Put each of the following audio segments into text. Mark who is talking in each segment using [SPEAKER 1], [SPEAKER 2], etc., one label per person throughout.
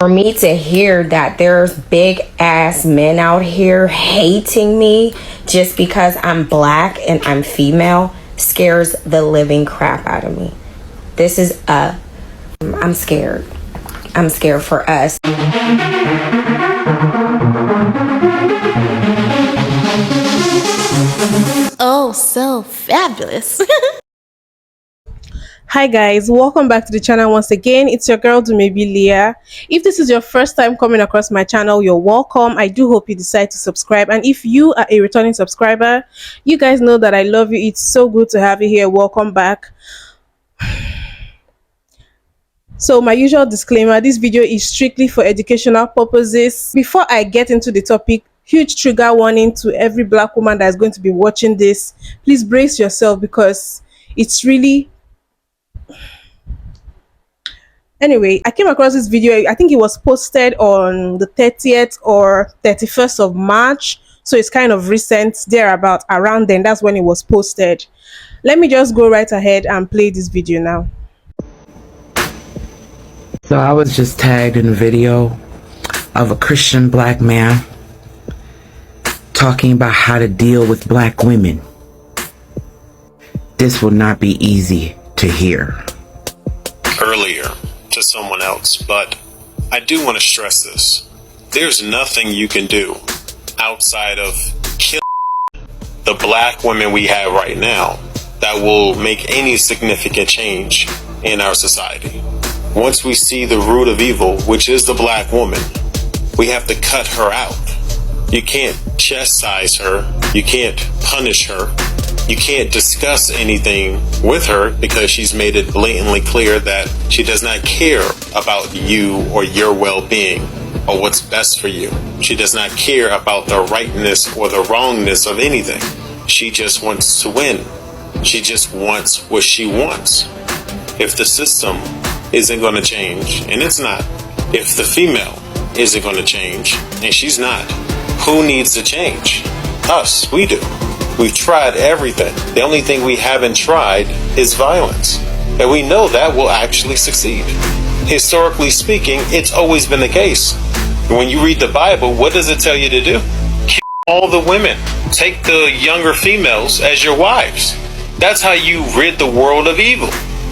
[SPEAKER 1] For me to hear that there's big ass men out here hating me just because I'm black and I'm female scares the living crap out of me. This is I'm scared. I'm scared for us.
[SPEAKER 2] Oh, so fabulous.
[SPEAKER 3] Hi guys, welcome back to the channel once again. It's your girl Dumebi Leah. If this is your first time coming across my channel, you're welcome. I do hope you decide to subscribe, and if you are a returning subscriber, you guys know that I love you. It's so good to have you here. Welcome back. So my usual disclaimer, this video is strictly for educational purposes. Before I get into the topic, huge trigger warning to every black woman that is going to be watching this. Please brace yourself because it's really... Anyway, I came across this video. I think it was posted on the 30th or 31st of March. So it's kind of recent, thereabout, around then. That's when it was posted. Let me just go right ahead and play this video now.
[SPEAKER 4] So I was just tagged in a video of a Christian black man talking about how to deal with black women. This will not be easy to hear.
[SPEAKER 5] Earlier to someone else, but I do want to stress this. There's nothing you can do outside of killing the black women we have right now that will make any significant change in our society. Once we see the root of evil, which is the black woman, we have to cut her out. You can't chastise her. You can't punish her. You can't discuss anything with her because she's made it blatantly clear that she does not care about you or your well-being or what's best for you. She does not care about the rightness or the wrongness of anything. She just wants to win. She just wants what she wants. If the system isn't going to change, and it's not, if the female isn't going to change, and she's not, who needs to change? Us, we do. We've tried everything. The only thing we haven't tried is violence. And we know that will actually succeed. Historically speaking, it's always been the case. When you read the Bible, what does it tell you to do? Kill all the women. Take the younger females as your wives. That's how you rid the world of evil.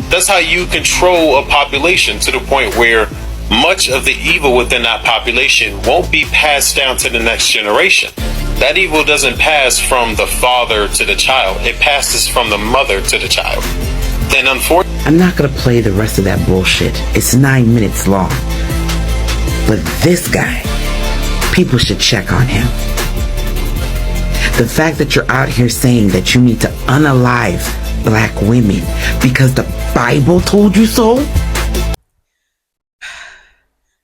[SPEAKER 5] That's how you control a population to the point where much of the evil within that population won't be passed down to the next generation. That evil doesn't pass from the father to the child. It passes from the mother to the child. And unfortunately,
[SPEAKER 4] I'm not gonna play the rest of that bullshit. It's 9 minutes long. But this guy, people should check on him. The fact that you're out here saying that you need to unalive black women because the Bible told you so?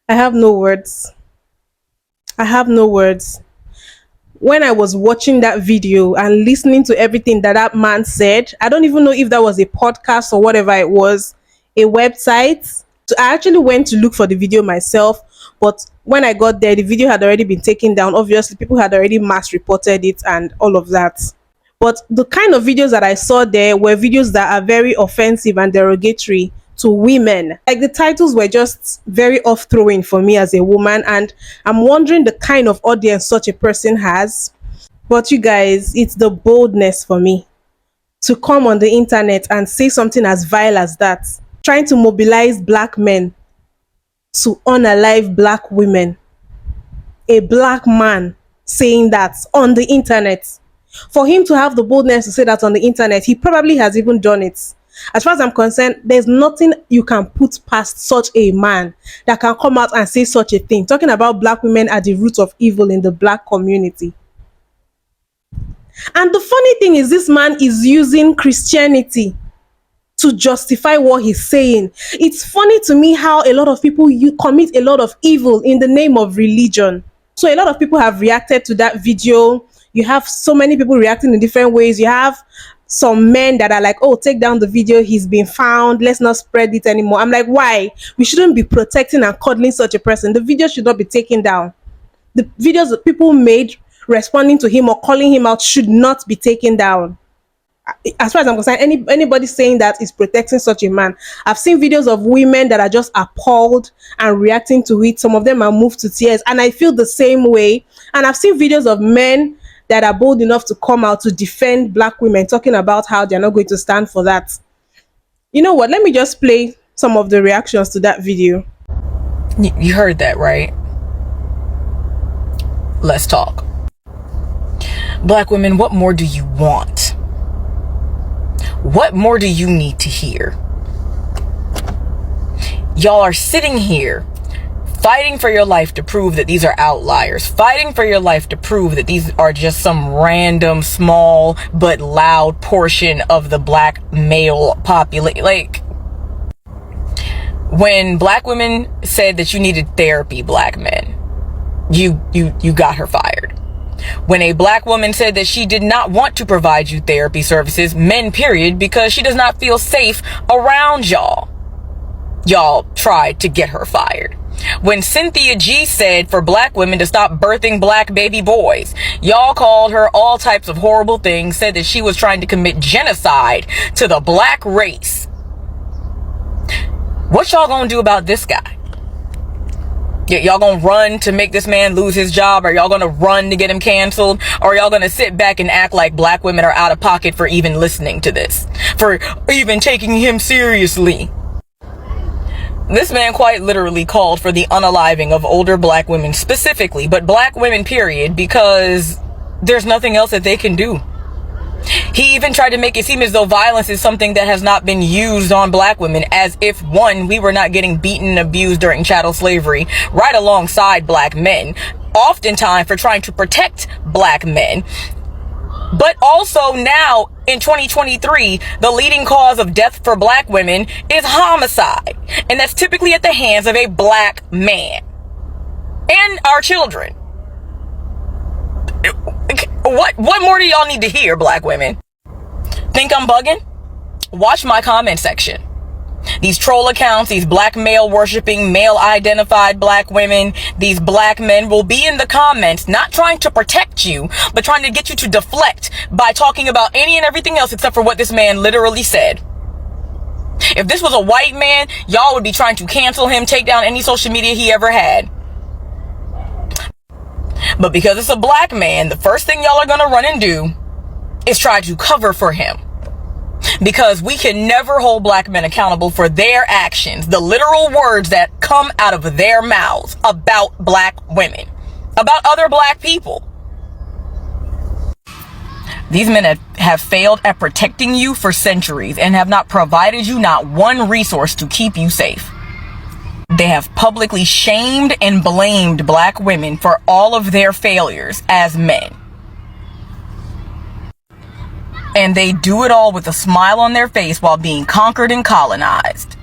[SPEAKER 3] I have no words. I have no words. When I was watching that video and listening to everything that that man said, I don't even know if that was a podcast or whatever it was, a website. So I actually went to look for the video myself, but when I got there, the video had already been taken down. Obviously, people had already mass reported it and all of that. But the kind of videos that I saw there were videos that are very offensive and derogatory to women. Like, the titles were just very off-throwing for me as a woman, and I'm wondering the kind of audience such a person has. But you guys, it's the boldness for me to come on the internet and say something as vile as that, trying to mobilize black men to unalive black women. A black man saying that on the internet. For him to have the boldness to say that on the internet, he probably has even done it. As far as I'm concerned, there's nothing you can put past such a man that can come out and say such a thing, talking about black women are the root of evil in the black community. And the funny thing is, this man is using Christianity to justify what he's saying. It's funny to me how a lot of people commit a lot of evil in the name of religion. So a lot of people have reacted to that video. You have so many people reacting in different ways. You have some men that are like, oh, take down the video, he's been found, let's not spread it anymore. I'm like, why? We shouldn't be protecting and cuddling such a person. The video should not be taken down. The videos that people made responding to him or calling him out should not be taken down. as far as I'm concerned, anybody saying that is protecting such a man. I've seen videos of women that are just appalled and reacting to it. Some of them are moved to tears, and I feel the same way. And I've seen videos of men that are bold enough to come out to defend black women, talking about how they're not going to stand for that. You know what? Let me just play some of the reactions to that video.
[SPEAKER 6] You heard that, right? Let's talk. Black women, what more do you want? What more do you need to hear? Y'all are sitting here fighting for your life to prove that these are outliers, fighting for your life to prove that these are just some random, small, but loud portion of the black male population. Like, when black women said that you needed therapy, black men, you got her fired. When a black woman said that she did not want to provide you therapy services, men period, because she does not feel safe around y'all, y'all tried to get her fired. When Cynthia G said for black women to stop birthing black baby boys, y'all called her all types of horrible things, said that she was trying to commit genocide to the black race. What y'all gonna do about this guy? Y'all gonna run to make this man lose his job? Or y'all gonna run to get him canceled? Or y'all gonna sit back and act like black women are out of pocket for even listening to this? For even taking him seriously? This man quite literally called for the unaliving of older black women specifically, but black women period, because there's nothing else that they can do. He even tried to make it seem as though violence is something that has not been used on black women, as if, one, we were not getting beaten and abused during chattel slavery right alongside black men, oftentimes for trying to protect black men. But also now in 2023, the leading cause of death for black women is homicide, and that's typically at the hands of a black man and our children. What more do y'all need to hear, black women? Think I'm bugging? Watch my comment section. These troll accounts, these black male worshipping, male identified black women, these black men will be in the comments, not trying to protect you, but trying to get you to deflect by talking about any and everything else except for what this man literally said. If this was a white man, y'all would be trying to cancel him, take down any social media he ever had. But because it's a black man, the first thing y'all are going to run and do is try to cover for him. Because we can never hold black men accountable for their actions, the literal words that come out of their mouths about black women, about other black people. These men have failed at protecting you for centuries and have not provided you not one resource to keep you safe. They have publicly shamed and blamed black women for all of their failures as men. And they do it all with a smile on their face while being conquered and colonized.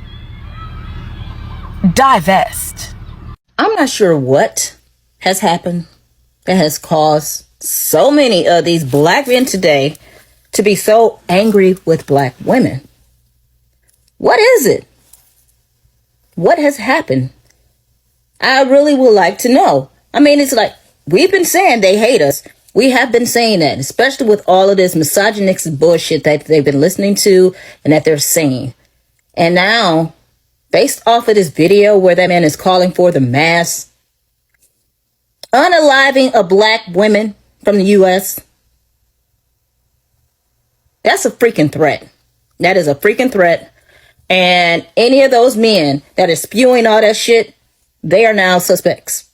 [SPEAKER 6] Divest.
[SPEAKER 7] I'm not sure what has happened that has caused so many of these black men today to be so angry with black women. What is it? What has happened? I really would like to know. I mean, it's like, we've been saying they hate us. We have been saying that, especially with all of this misogynistic bullshit that they've been listening to and that they're saying. And now, based off of this video where that man is calling for the mass unaliving of black women from the U.S., that's a freaking threat. That is a freaking threat. And any of those men that are spewing all that shit, they are now suspects.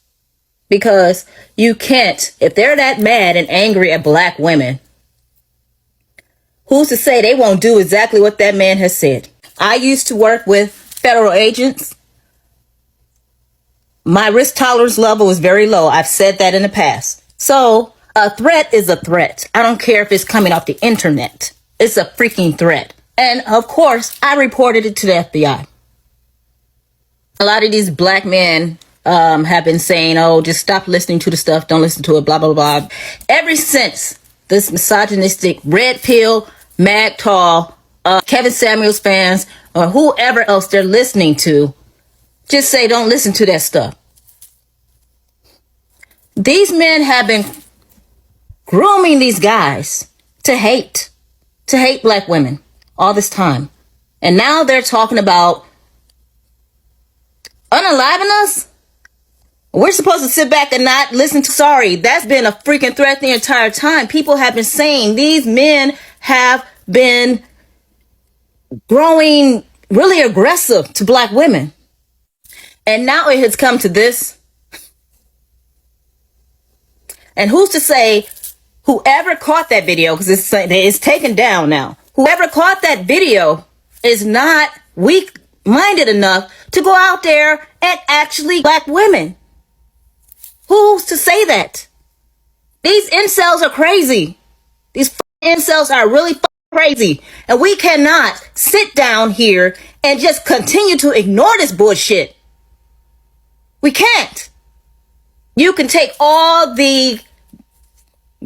[SPEAKER 7] Because you can't, if they're that mad and angry at black women, who's to say they won't do exactly what that man has said? I used to work with federal agents. My risk tolerance level is very low. I've said that in the past. So a threat is a threat. I don't care if it's coming off the internet. It's a freaking threat. And of course, I reported it to the FBI. A lot of these black men have been saying, oh, just stop listening to the stuff. Don't listen to it, blah, blah, blah. Ever since this misogynistic red pill, MAGTOW, Kevin Samuels fans, or whoever else they're listening to, just say don't listen to that stuff. These men have been grooming these guys to hate. to hate black women all this time. And now they're talking about unaliving us? We're supposed to sit back and not listen to. Sorry, that's been a freaking threat the entire time. People have been saying these men have been growing really aggressive to black women. And now it has come to this. And who's to say whoever caught that video, because it's taken down now, whoever caught that video is not weak-minded enough to go out there and actually black women. Who's to say that? These incels are crazy. These incels are really crazy. And we cannot sit down here and just continue to ignore this bullshit. We can't. You can take all the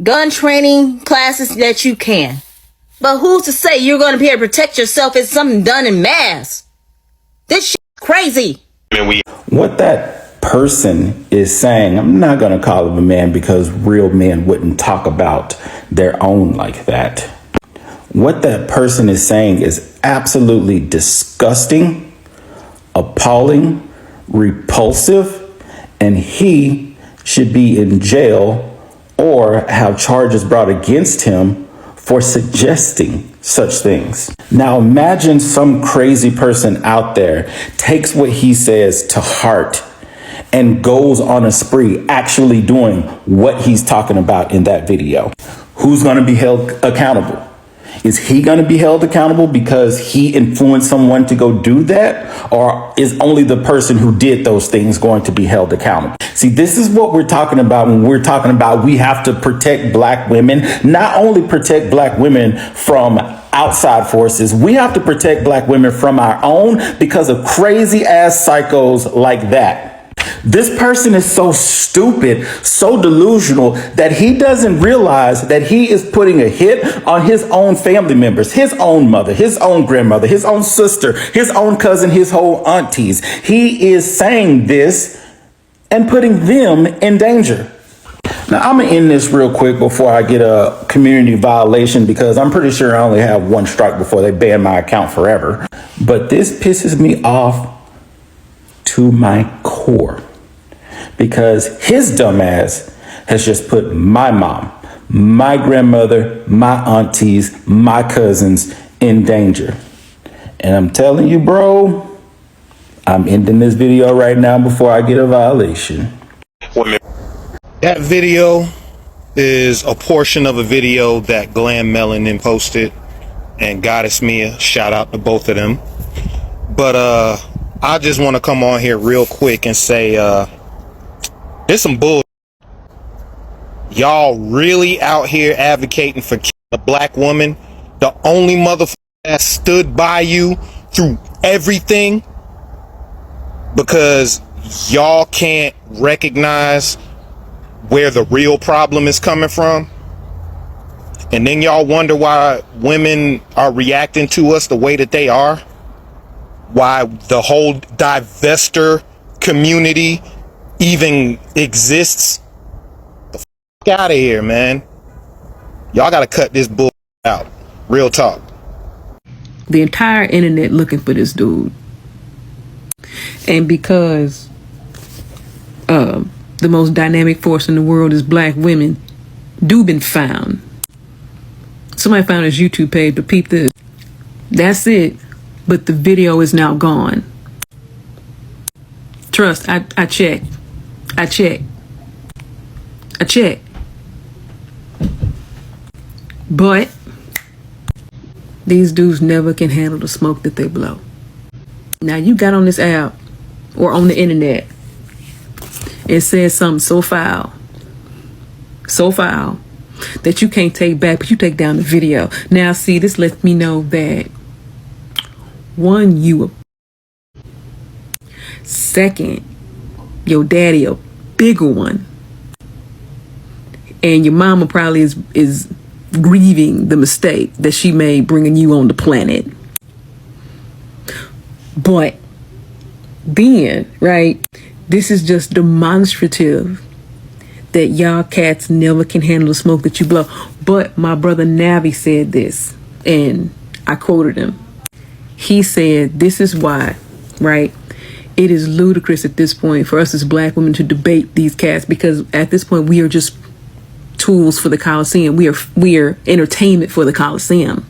[SPEAKER 7] gun training classes that you can. But who's to say you're going to be able to protect yourself if something done in mass? This shit is crazy.
[SPEAKER 8] What that person is saying, I'm not going to call him a man because real men wouldn't talk about their own like that. What that person is saying is absolutely disgusting, appalling, repulsive, and he should be in jail or have charges brought against him for suggesting such things. Now imagine some crazy person out there takes what he says to heart and goes on a spree actually doing what he's talking about in that video. Who's going to be held accountable? Is he going to be held accountable because he influenced someone to go do that? Or is only the person who did those things going to be held accountable? See, this is what we're talking about when we're talking about we have to protect black women. Not only protect black women from outside forces, we have to protect black women from our own because of crazy ass psychos like that. This person is so stupid, so delusional that he doesn't realize that he is putting a hit on his own family members, his own mother, his own grandmother, his own sister, his own cousin, his whole aunties. He is saying this and putting them in danger. Now, I'm going to end this real quick before I get a community violation because I'm pretty sure I only have one strike before they ban my account forever. But this pisses me off to my core because his dumbass has just put my mom, my grandmother, my aunties, my cousins in danger. And I'm telling you, bro, I'm ending this video right now before I get a violation.
[SPEAKER 5] That video is a portion of a video that Glam Melanin posted and Goddess Mia. Shout out to both of them. But I just want to come on here real quick and say there's some bull. Y'all really out here advocating for a black woman, the only motherfucker that stood by you through everything, because y'all can't recognize where the real problem is coming from. And then y'all wonder why women are reacting to us the way that they are. Why the whole divester community even exists. The fuck out of here, man. Y'all gotta cut this bull out. Real talk.
[SPEAKER 9] The entire internet looking for this dude. And because the most dynamic force in the world is black women, Dubin found. Somebody found his YouTube page, but peep this. That's it. But the video is now gone. Trust, I checked. I checked. But these dudes never can handle the smoke that they blow. Now you got on this app or on the internet and said something so foul that you can't take back, but you take down the video. Now see, this lets me know that one, you a second, your daddy a bigger one, and your mama probably is grieving the mistake that she made bringing you on the planet. But then, right, this is just demonstrative that y'all cats never can handle the smoke that you blow. But my brother Navi said this, and I quoted him. He said, this is why, right? It is ludicrous at this point for us as black women to debate these cats, because at this point we are just tools for the Coliseum. We are entertainment for the Coliseum.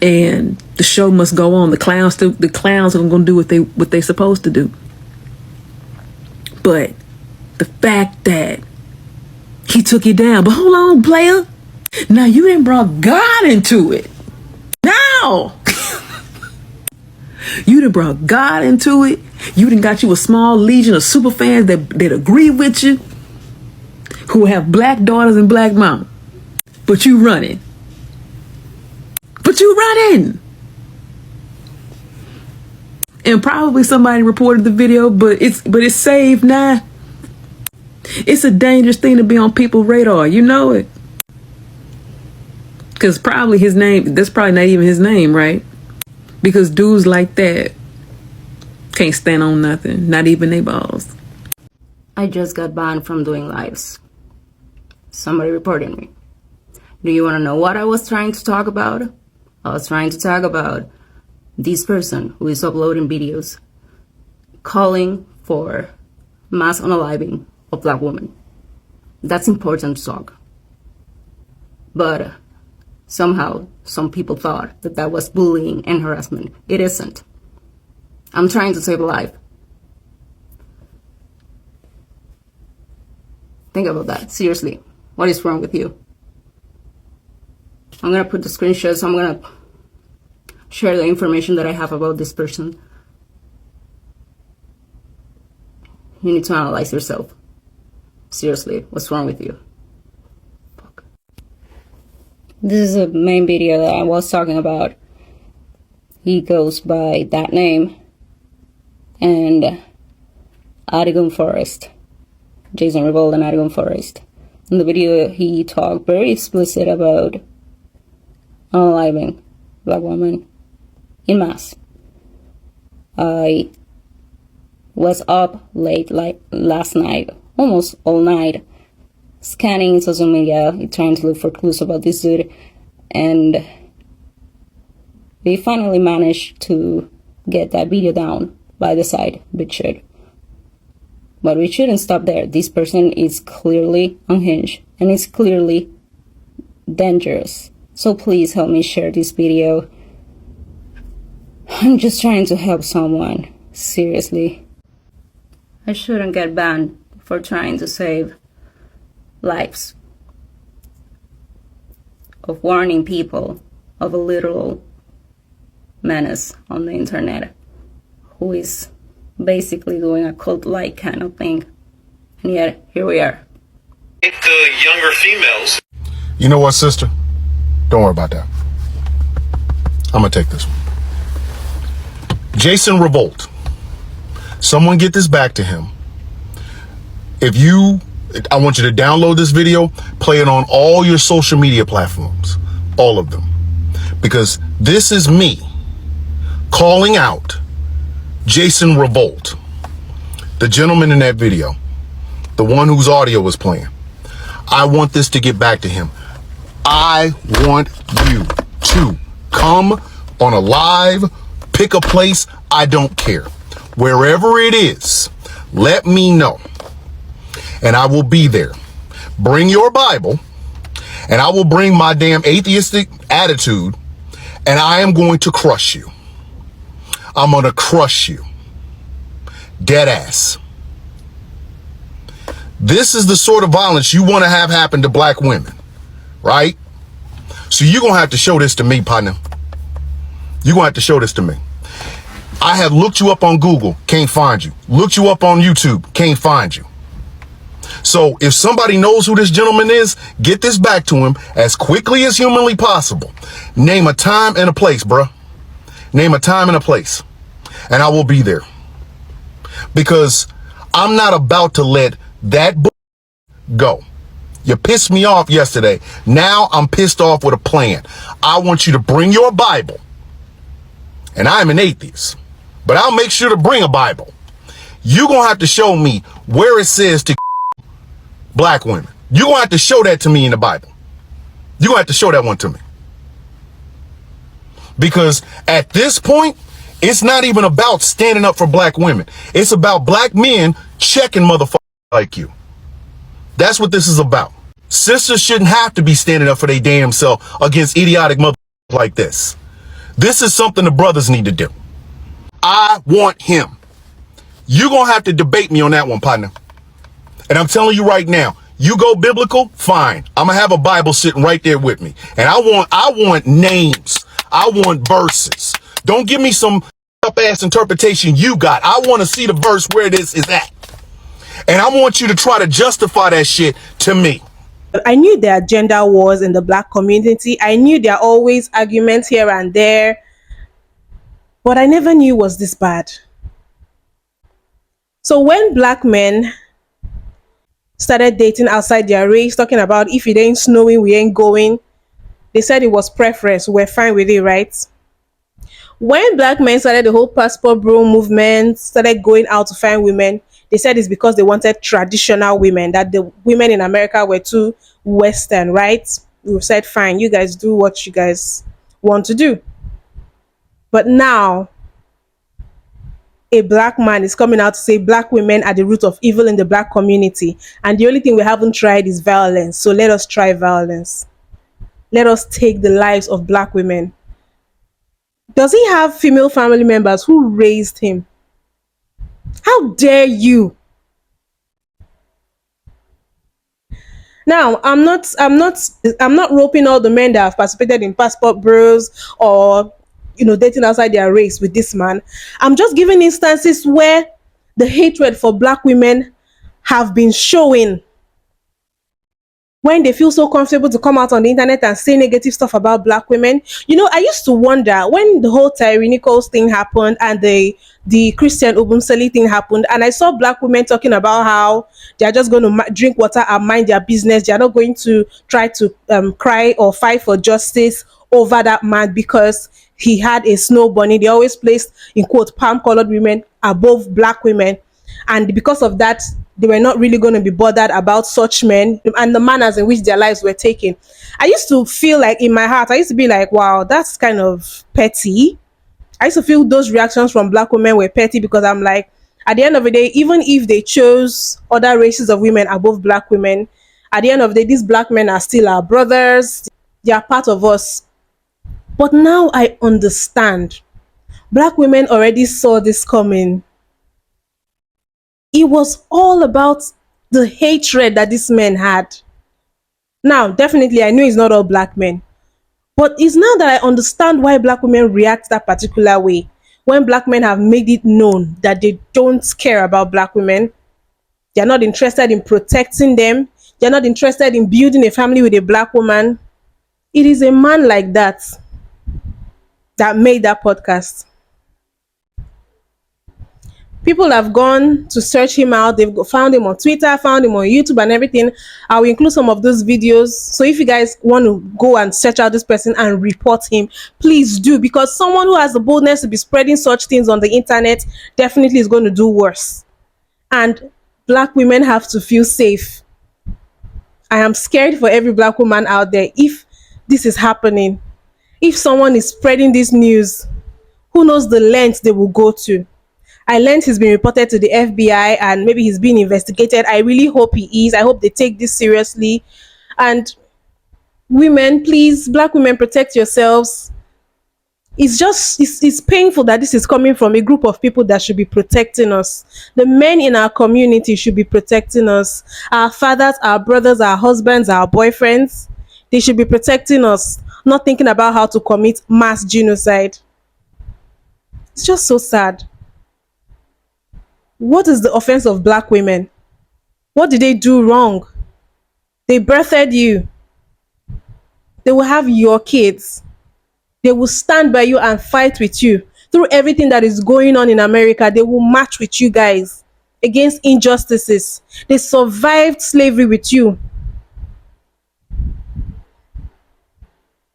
[SPEAKER 9] And the show must go on. The clowns are going to do what they supposed to do. But the fact that he took you down, but hold on, player. Now you done brought God into it. Now you done brought God into it. You done got you a small legion of super fans that agree with you, who have black daughters and black mom. But you running. And probably somebody reported the video, but it's saved now. It's a dangerous thing to be on people's radar. You know it. Because probably his name, that's probably not even his name, right? Because dudes like that can't stand on nothing, not even their balls.
[SPEAKER 10] I just got banned from doing lives. Somebody reported me. Do you want to know what I was trying to talk about? I was trying to talk about this person who is uploading videos calling for mass unaliving of black women. That's important to talk. But somehow some people thought that that was bullying and harassment. It isn't. I'm trying to save a life. Think about that. Seriously. What is wrong with you? I'm going to put the screenshots. I'm going to share the information that I have about this person. You need to analyze yourself. Seriously, what's wrong with you? Fuck. This is the main video that I was talking about. He goes by that name. And Aragon Forest. Jason Revolt and Aragon Forest. In the video, he talked very explicit about unaliving black women in mass. I was up late, like last night, almost all night, scanning social media, trying to look for clues about this dude, and we finally managed to get that video down by the side, Richard. But we shouldn't stop there. This person is clearly unhinged and is clearly dangerous. So please help me share this video. I'm just trying to help someone. Seriously. I shouldn't get banned for trying to save lives. Of warning people of a literal menace on the internet who is basically doing a cult-like kind of thing. And yet, here we are.
[SPEAKER 5] The younger females.
[SPEAKER 11] You know what, sister? Don't worry about that. I'm gonna take this one. Jason Revolt. Someone get this back to him. I want you to download this video, play it on all your social media platforms, all of them. Because this is me calling out Jason Revolt, the gentleman in that video, the one whose audio was playing. I want this to get back to him. I want you to come on a live, pick a place, I don't care. Wherever it is, let me know. And I will be there. Bring your Bible, and I will bring my damn atheistic attitude, and I am going to crush you. I'm going to crush you. Dead ass. This is the sort of violence you want to have happen to black women, right? So you're going to have to show this to me, partner. You're going to have to show this to me. I have looked you up on Google, can't find you. Looked you up on YouTube, can't find you. So if somebody knows who this gentleman is, get this back to him as quickly as humanly possible. Name a time and a place, bruh. Name a time and a place, and I will be there. Because I'm not about to let that go. You pissed me off yesterday. Now I'm pissed off with a plan. I want you to bring your Bible. And I'm an atheist, but I'll make sure to bring a Bible. You're going to have to show me where it says to black women. You're going to have to show that to me in the Bible. You're going to have to show that one to me. Because at this point, it's not even about standing up for black women. It's about black men checking motherfuckers like you. That's what this is about. Sisters shouldn't have to be standing up for their damn self against idiotic motherfuckers like this. This is something the brothers need to do. I want him. You're going to have to debate me on that one, partner. And I'm telling you right now, you go biblical, fine. I'm going to have a Bible sitting right there with me. And I want names. I want verses. Don't give me some up-ass interpretation you got. I want to see the verse where this is at. And I want you to try to justify that shit to me.
[SPEAKER 3] I knew there are gender wars in the black community. I knew there are always arguments here and there. But I never knew it was this bad. So when black men started dating outside their race, talking about if it ain't snowing, we ain't going, they said it was preference. We're fine with it, right? When black men started the whole passport bro movement, started going out to find women, they said it's because they wanted traditional women, that the women in America were too Western, right? We said, fine, you guys do what you guys want to do. But now, a black man is coming out to say black women are the root of evil in the black community. And the only thing we haven't tried is violence. So let us try violence. Let us take the lives of black women. Does he have female family members who raised him? How dare you? Now, I'm not roping all the men that have participated in passport bros or dating outside their race with this man. I'm just giving instances where the hatred for black women have been showing. When they feel so comfortable to come out on the internet and say negative stuff about black women. I used to wonder when the whole Tyree Nichols thing happened and the Christian Obumseli thing happened, and I saw black women talking about how they're just going to drink water and mind their business. They're not going to try to cry or fight for justice over that man because he had a snow bunny. They always placed, in quote, palm-colored women above black women. And because of that, they were not really going to be bothered about such men and the manners in which their lives were taken. I used to feel like in my heart, I used to be like, wow, that's kind of petty. I used to feel those reactions from black women were petty because I'm like, at the end of the day, even if they chose other races of women above black women, at the end of the day, these black men are still our brothers. They are part of us. But now I understand. Black women already saw this coming. It was all about the hatred that these men had. Now, definitely, I know it's not all black men. But it's now that I understand why black women react that particular way. When black men have made it known that they don't care about black women. They're not interested in protecting them. They're not interested in building a family with a black woman. It is a man like that that made that podcast. People have gone to search him out. They've found him on Twitter, found him on YouTube and everything. I will include some of those videos. So if you guys want to go and search out this person and report him, please do. Because someone who has the boldness to be spreading such things on the internet definitely is going to do worse. And black women have to feel safe. I am scared for every black woman out there if this is happening. If someone is spreading this news, who knows the length they will go to. I learned he's been reported to the FBI and maybe he's being investigated. I really hope he is. I hope they take this seriously. And women, please, black women, protect yourselves. It's painful that this is coming from a group of people that should be protecting us. The men in our community should be protecting us. Our fathers, our brothers, our husbands, our boyfriends, they should be protecting us, not thinking about how to commit mass genocide. It's just so sad. What is the offense of black women? What did they do wrong? They birthed you. They will have your kids. They will stand by you and fight with you. Through everything that is going on in America, they will march with you guys against injustices. They survived slavery with you.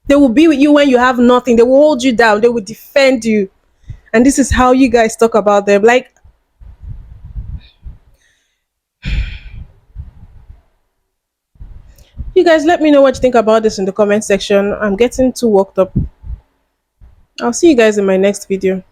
[SPEAKER 3] They will be with you when you have nothing. They will hold you down. They will defend you. And this is how you guys talk about them. Like, you guys let me know what you think about this in the comment section. I'm getting too worked up. I'll see you guys in my next video.